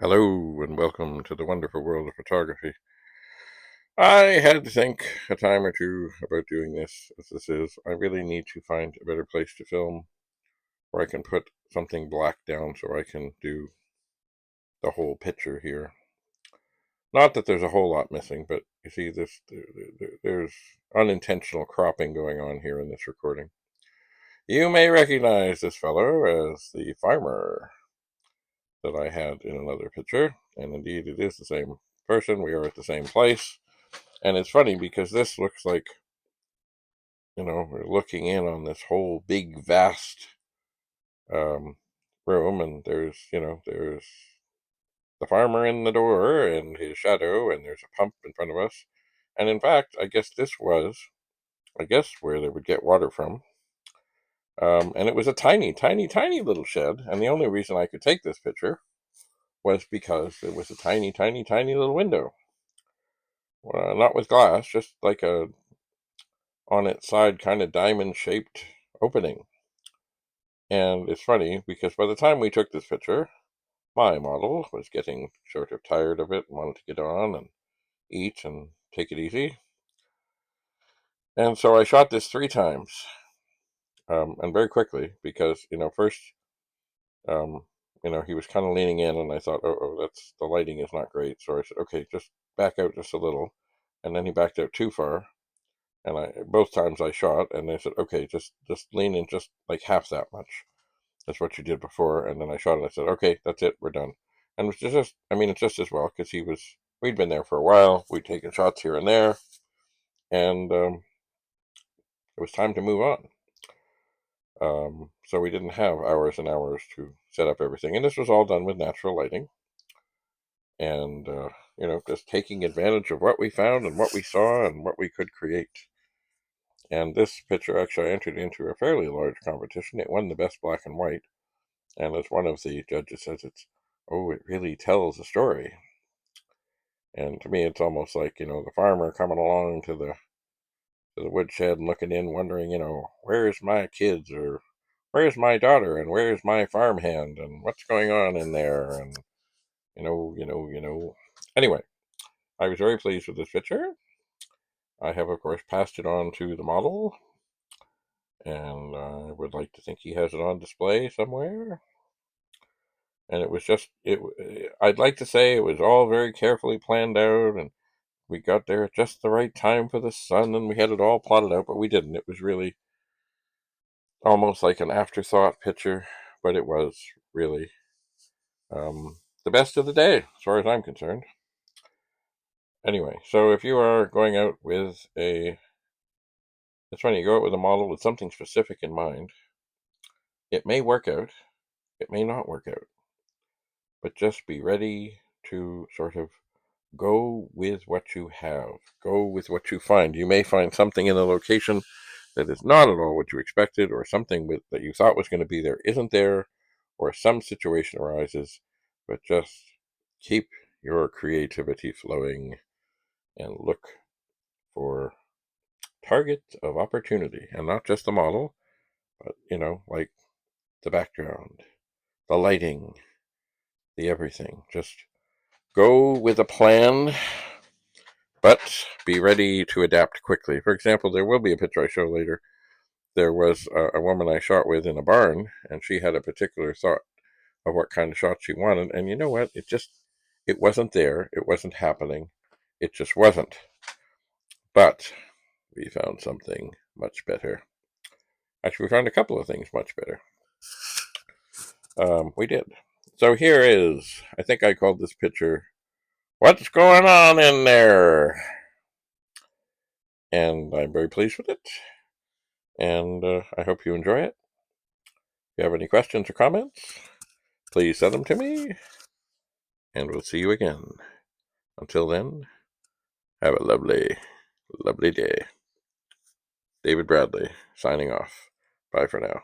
Hello and welcome to the wonderful world of photography. I had to think a time or two about doing this as this is. I really need to find a better place to film where I can put something black down so I can do the whole picture here. Not that there's a whole lot missing, but you see there's unintentional cropping going on here in this recording. You may recognize this fellow as the farmer that I had in another picture, and indeed it is the same person. We are at the same place. And it's funny because this looks like, we're looking in on this whole big, vast um, room, and there's the farmer in the door and his shadow, and there's a pump in front of us. And in fact, I guess, where they would get water from. And it was a tiny, tiny, tiny little shed. And the only reason I could take this picture was because there was a tiny, tiny, tiny little window. Not with glass, just like a on its side kind of diamond shaped opening. And it's funny because by the time we took this picture, my model was getting sort of tired of it and wanted to get on and eat and take it easy. And so I shot this 3 times, and very quickly because, first, um, he was kind of leaning in and I thought, oh, that's the lighting is not great. So I said, okay, just back out just a little. And then he backed out too far. And both times I shot and they said, okay, just lean in just like half that much. That's what you did before. And then I shot it. I said, okay, that's it. We're done. And it's just as well because we'd been there for a while. We'd taken shots here and there. And it was time to move on. So we didn't have hours and hours to set up everything. And this was all done with natural lighting. And, just taking advantage of what we found and what we saw and what we could create. And this picture actually entered into a fairly large competition. It won the best black and white. And as one of the judges says, it really tells a story. And to me, it's almost like, the farmer coming along to the woodshed and looking in, wondering, where's my kids or where's my daughter and where's my farmhand and what's going on in there and Anyway, I was very pleased with this picture. I have, of course, passed it on to the model, and I would like to think he has it on display somewhere. And it was just it. I'd like to say it was all very carefully planned out, and we got there at just the right time for the sun, and we had it all plotted out, but we didn't. It was really almost like an afterthought picture, but it was really the best of the day, as far as I'm concerned. Anyway, so if you are going out with it's funny, you go out with a model with something specific in mind, it may work out, it may not work out, but just be ready to sort of go with what you have. Go with what you find. You may find something in a location that is not at all what you expected, or something that you thought was going to be there isn't there, or some situation arises, but just keep your creativity flowing and look for targets of opportunity and not just the model, but, like the background, the lighting, the everything. Just go with a plan, but be ready to adapt quickly. For example, there will be a picture I show later. There was a woman I shot with in a barn, and she had a particular thought of what kind of shot she wanted. And you know what? It wasn't there. It wasn't happening. It just wasn't. But we found something much better. Actually, we found a couple of things much better. We did. So here is, I think I called this picture, "What's Going On in There?" And I'm very pleased with it. And I hope you enjoy it. If you have any questions or comments, please send them to me. And we'll see you again. Until then, have a lovely, lovely day. David Bradley, signing off. Bye for now.